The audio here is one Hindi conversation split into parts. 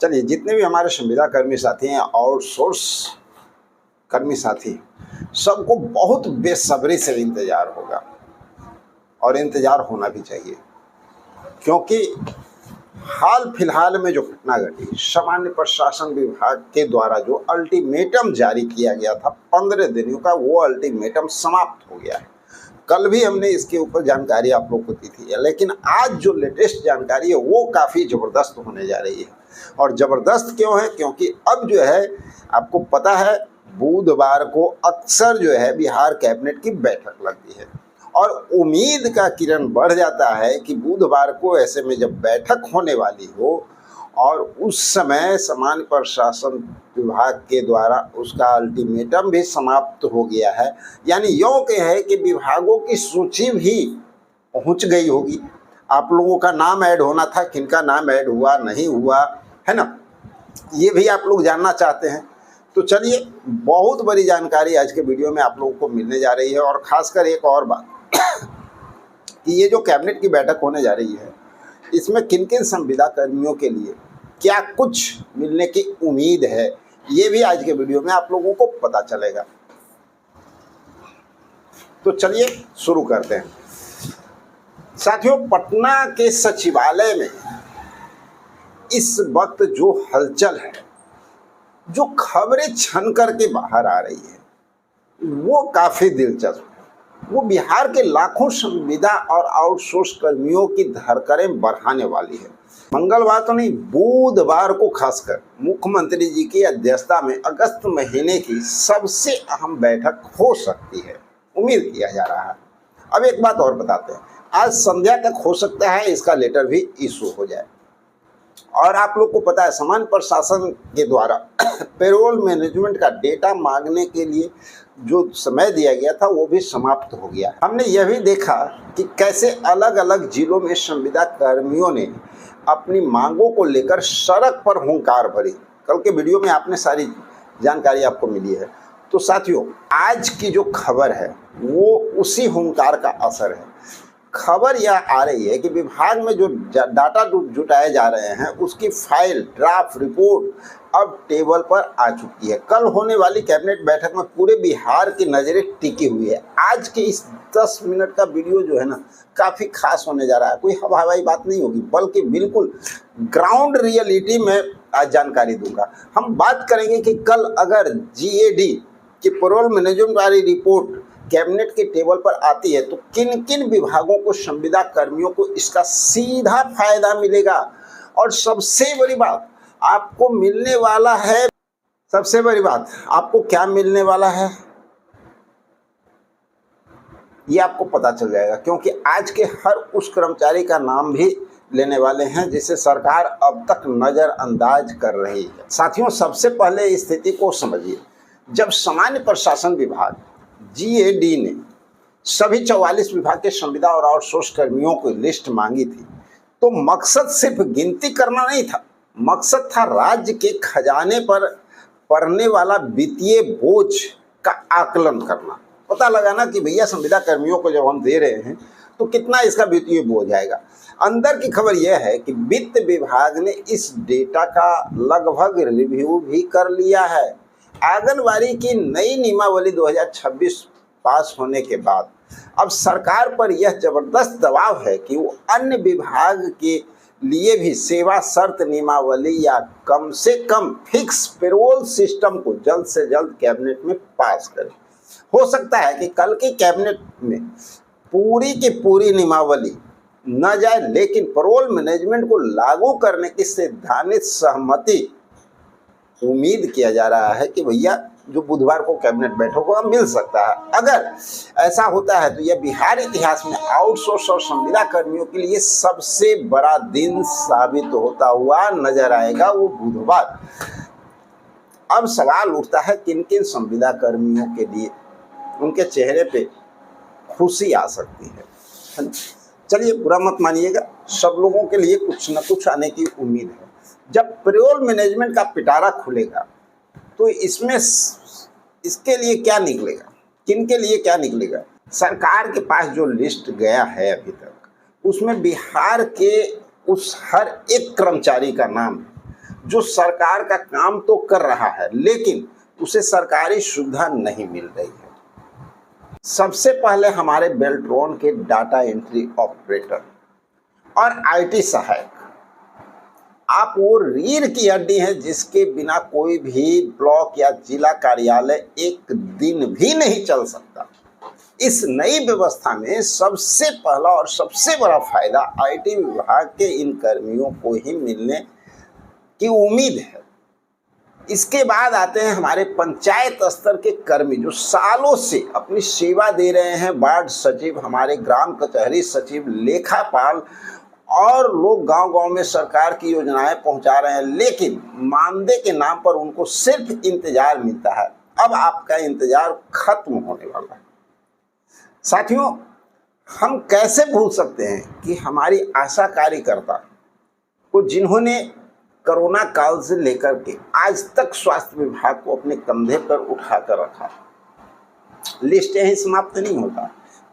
चलिए, जितने भी हमारे संविदा कर्मी साथी हैं, आउटसोर्स कर्मी साथी, सबको बहुत बेसब्री से इंतज़ार होगा और इंतज़ार होना भी चाहिए, क्योंकि हाल फिलहाल में जो घटना घटी, सामान्य प्रशासन विभाग के द्वारा जो अल्टीमेटम जारी किया गया था 15 दिनों का, वो अल्टीमेटम समाप्त हो गया है। कल भी हमने इसके ऊपर जानकारी आप लोग को दी थी, लेकिन आज जो लेटेस्ट जानकारी है वो काफ़ी ज़बरदस्त होने जा रही है। और ज़बरदस्त क्यों है? क्योंकि अब जो है, आपको पता है, बुधवार को अक्सर जो है बिहार कैबिनेट की बैठक लगती है और उम्मीद का किरण बढ़ जाता है कि बुधवार को ऐसे में जब बैठक होने वाली हो और उस समय सामान्य प्रशासन विभाग के द्वारा उसका अल्टीमेटम भी समाप्त हो गया है, यानी यों के है कि विभागों की सूची भी पहुंच गई होगी। आप लोगों का नाम ऐड होना था, किनका नाम ऐड हुआ नहीं हुआ है ना, ये भी आप लोग जानना चाहते हैं। तो चलिए, बहुत बड़ी जानकारी आज के वीडियो में आप लोगों को मिलने जा रही है। और ख़ासकर एक और बात कि ये जो कैबिनेट की बैठक होने जा रही है, इसमें किन किन संविदा कर्मियों के लिए क्या कुछ मिलने की उम्मीद है, ये भी आज के वीडियो में आप लोगों को पता चलेगा। तो चलिए शुरू करते हैं। साथियों, पटना के सचिवालय में इस वक्त जो हलचल है, जो खबरें छन करके बाहर आ रही है, वो काफ़ी दिलचस्प है। वो बिहार के लाखों संविदा और आउटसोर्स कर्मियों की धड़कनें बढ़ाने वाली है। मंगलवार तो नहीं, बुधवार को खासकर मुख्यमंत्री जी की अध्यक्षता में अगस्त महीने की सबसे अहम बैठक हो सकती है, उम्मीद किया जा रहा है। अब एक बात और बताते हैं, आज संध्या तक हो सकता है इसका लेटर भी इशू हो जाए। और आप लोग को पता है, सामान्य प्रशासन के द्वारा पेरोल मैनेजमेंट का डेटा मांगने के लिए जो समय दिया गया था वो भी समाप्त हो गया। हमने यह भी देखा कि कैसे अलग अलग जिलों में संविदा कर्मियों ने अपनी मांगों को लेकर सड़क पर हुंकार भरी। कल के वीडियो में आपने सारी जानकारी आपको मिली है। तो साथियों, आज की जो खबर है वो उसी हुंकार का असर है। खबर यह आ रही है कि विभाग में जो डाटा जुटाए जा रहे हैं उसकी फाइल, ड्राफ्ट रिपोर्ट अब टेबल पर आ चुकी है। कल होने वाली कैबिनेट बैठक में पूरे बिहार की नज़रें टिकी हुई है। आज के इस 10 मिनट का वीडियो जो है ना, काफ़ी खास होने जा रहा है। कोई हवाई बात नहीं होगी, बल्कि बिल्कुल ग्राउंड रियलिटी में आज जानकारी दूंगा। हम बात करेंगे कि कल अगर GAD की पेरोल मैनेजमेंट वाली रिपोर्ट कैबिनेट के टेबल पर आती है तो किन किन विभागों को, संविदा कर्मियों को इसका सीधा फायदा मिलेगा। और सबसे बड़ी बात आपको मिलने वाला है, सबसे बड़ी बात आपको क्या मिलने वाला है ये आपको पता चल जाएगा, क्योंकि आज के हर उस कर्मचारी का नाम भी लेने वाले हैं जिसे सरकार अब तक नज़रअंदाज कर रही है। साथियों, सबसे पहले इस स्थिति को समझिए। जब सामान्य प्रशासन विभाग GAD ने सभी 44 विभाग के संविदा और आउटसोर्स कर्मियों की लिस्ट मांगी थी, तो मकसद सिर्फ गिनती करना नहीं था, मकसद था राज्य के खजाने पर पड़ने वाला वित्तीय बोझ का आकलन करना। पता लगाना कि भैया संविदा कर्मियों को जब हम दे रहे हैं तो कितना इसका वित्तीय बोझ आएगा। अंदर की खबर यह है कि वित्त विभाग ने इस डेटा का लगभग रिव्यू भी कर लिया है। आंगनबाड़ी की नई नियमावली 2026 पास होने के बाद अब सरकार पर यह जबरदस्त दबाव है कि वो अन्य विभाग के लिए भी सेवा शर्त नियमावली या कम से कम फिक्स पेरोल सिस्टम को जल्द से जल्द कैबिनेट में पास करे। हो सकता है कि कल की कैबिनेट में पूरी की पूरी नियमावली न जाए, लेकिन पेरोल मैनेजमेंट को लागू करने की सैद्धांतिक सहमति उम्मीद किया जा रहा है कि भैया जो बुधवार को कैबिनेट बैठक होगा मिल सकता है। अगर ऐसा होता है तो यह बिहार इतिहास में आउटसोर्स और संविदा कर्मियों के लिए सबसे बड़ा दिन साबित होता हुआ नजर आएगा, वो बुधवार। अब सवाल उठता है किन किन संविदा कर्मियों के लिए उनके चेहरे पे खुशी आ सकती है। चलिए, बुरा मत मानिएगा, सब लोगों के लिए कुछ न कुछ आने की उम्मीद है। जब पेरोल मैनेजमेंट का पिटारा खुलेगा तो इसमें इसके लिए क्या निकलेगा, किन के लिए क्या निकलेगा। सरकार के पास जो लिस्ट गया है अभी तक, उसमें बिहार के उस हर एक कर्मचारी का नाम है जो सरकार का काम तो कर रहा है लेकिन उसे सरकारी सुविधा नहीं मिल रही है। सबसे पहले हमारे बेल्ट्रॉन के डाटा एंट्री ऑपरेटर और आईटी सहायक, आप वो रीढ़ की हड्डी हैं जिसके बिना कोई भी ब्लॉक या जिला कार्यालय एक दिन भी नहीं चल सकता। इस नई व्यवस्था में सबसे पहला और सबसे बड़ा फायदा आईटी विभाग के इन कर्मियों को ही मिलने की उम्मीद है। इसके बाद आते हैं हमारे पंचायत स्तर के कर्मी जो सालों से अपनी सेवा दे रहे हैं। वार्ड सचिव, हमारे ग्राम कचहरी सचिव, लेखापाल और लोग गांव-गांव में सरकार की योजनाएं पहुंचा रहे हैं, लेकिन मानदेय के नाम पर उनको सिर्फ इंतजार मिलता है। अब आपका इंतजार खत्म होने वाला है। साथियों, हम कैसे भूल सकते हैं कि हमारी आशा कार्यकर्ता को जिन्होंने कोरोना काल से लेकर के आज तक स्वास्थ्य विभाग को अपने कंधे पर उठाकर रखा। लिस्ट यही समाप्त नहीं होता।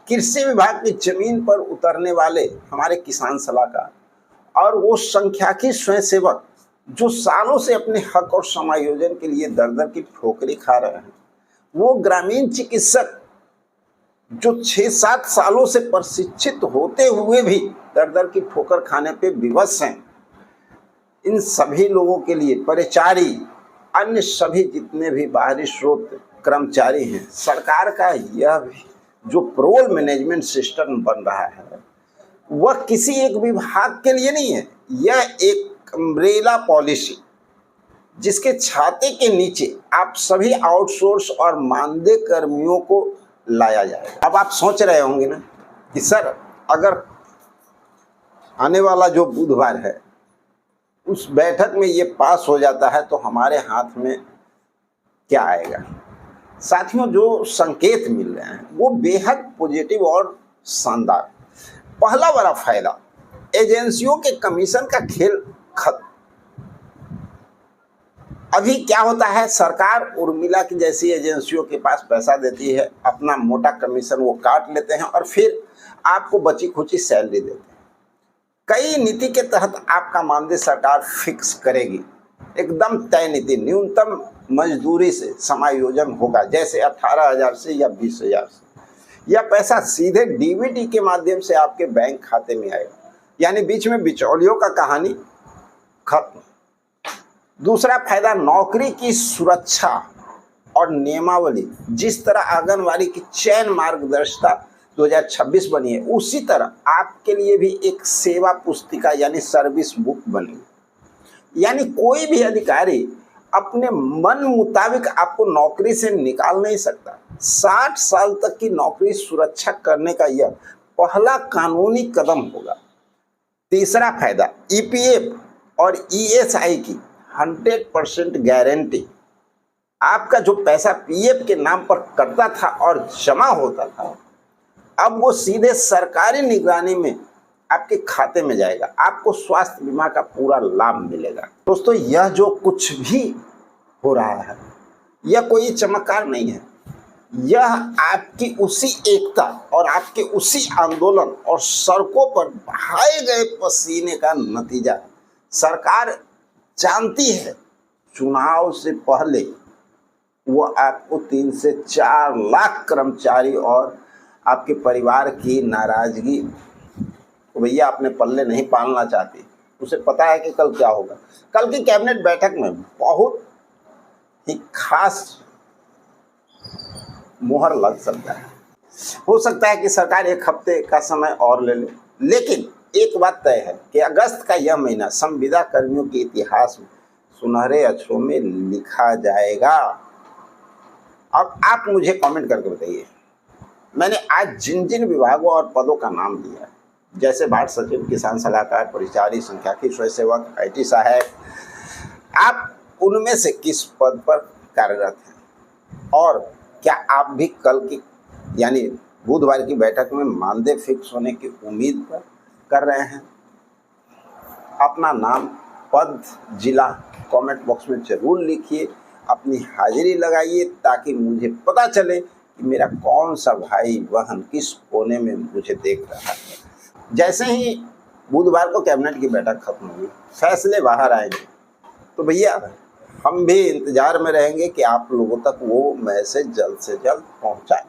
कृषि विभाग की जमीन पर उतरने वाले हमारे किसान सलाहकार और वो संख्याकी स्वयंसेवक जो सालों से अपने हक और समायोजन के लिए दर दर की ठोकरें खा रहे हैं, वो ग्रामीण चिकित्सक जो 6-7 सालों से प्रशिक्षित होते हुए भी दर दर की ठोकर खाने पे विवश हैं, इन सभी लोगों के लिए परिचारी, अन्य सभी जितने भी बाहरी स्रोत कर्मचारी हैं, सरकार का यह भी जो पेरोल मैनेजमेंट सिस्टम बन रहा है वह किसी एक विभाग के लिए नहीं है। यह एक अम्ब्रेला पॉलिसी जिसके छाते के नीचे आप सभी आउटसोर्स और मानदेय कर्मियों को लाया जाएगा। अब आप सोच रहे होंगे ना कि सर, अगर आने वाला जो बुधवार है उस बैठक में ये पास हो जाता है तो हमारे हाथ में क्या आएगा। साथियों, जो संकेत मिल रहे हैं वो बेहद पॉजिटिव और शानदार। पहला बड़ा फायदा, एजेंसियों के कमीशन का खेल खत्म। अभी क्या होता है, सरकार उर्मिला की जैसी एजेंसियों के पास पैसा देती है, अपना मोटा कमीशन वो काट लेते हैं और फिर आपको बची खुची सैलरी देते हैं। कई नीति के तहत आपका मानदेय सरकार फिक्स करेगी, एकदम तय नीति, न्यूनतम मजदूरी से समायोजन होगा, जैसे 18,000 से या 20,000 से। यह पैसा सीधे डीबीटी के माध्यम से आपके बैंक खाते में आएगा, यानी बीच में बिचौलियों का कहानी खत्म। दूसरा फायदा, नौकरी की सुरक्षा और नियमावली। जिस तरह आंगनवाड़ी की चयन मार्गदर्शिता 2026 बनी है, उसी तरह आपके लिए भी एक सेवा पुस्तिका यानी सर्विस बुक बनी। यानी कोई भी अधिकारी अपने मन मुताबिक आपको नौकरी से निकाल नहीं सकता। 60 साल तक की नौकरी सुरक्षा करने का यह पहला कानूनी कदम होगा। तीसरा फायदा, ईपीएफ और ईएसआई की 100% गारंटी। आपका जो पैसा पीएफ के नाम पर कटता था और जमा होता था, अब वो सीधे सरकारी निगरानी में आपके खाते में जाएगा। आपको स्वास्थ्य बीमा का पूरा लाभ मिलेगा। दोस्तों, यह जो कुछ भी हो रहा है यह कोई चमत्कार नहीं है। यह आपकी उसी एकता और आपके उसी आंदोलन और सड़कों पर बहाए गए पसीने का नतीजा है। सरकार जानती है चुनाव से पहले वो आपको 3 से 4 लाख कर्मचारी और आपके परिवार की नाराजगी तो भैया अपने पल्ले नहीं पालना चाहती। उसे पता है कि कल क्या होगा। कल की कैबिनेट बैठक में बहुत ही खास मुहर लग सकता है। हो सकता है कि सरकार 1 हफ्ते का समय और ले ले, लेकिन एक बात तय है कि अगस्त का यह महीना संविदा कर्मियों के इतिहास में सुनहरे अक्षरों में लिखा जाएगा। अब आप मुझे कमेंट करके बताइए, मैंने आज जिन जिन विभागों और पदों का नाम लिया, जैसे वार्ड सचिव, किसान सलाहकार, परिचारी, संख्याकी स्वयंसेवक, आईटी सहायक, आप उनमें से किस पद पर कार्यरत हैं और क्या आप भी कल की यानी बुधवार की बैठक में मानदेय फिक्स होने की उम्मीद कर रहे हैं? अपना नाम, पद, जिला कमेंट बॉक्स में जरूर लिखिए, अपनी हाजिरी लगाइए ताकि मुझे पता चले कि मेरा कौन सा भाई बहन किस कोने में मुझे देख रहा है। जैसे ही बुधवार को कैबिनेट की बैठक खत्म होगी, फैसले बाहर आएंगे तो भैया हम भी इंतज़ार में रहेंगे कि आप लोगों तक वो मैसेज जल्द से जल्द पहुंचाएं।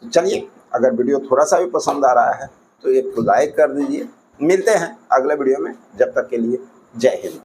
तो चलिए, अगर वीडियो थोड़ा सा भी पसंद आ रहा है तो एक लाइक कर दीजिए। मिलते हैं अगले वीडियो में, जब तक के लिए जय हिंद।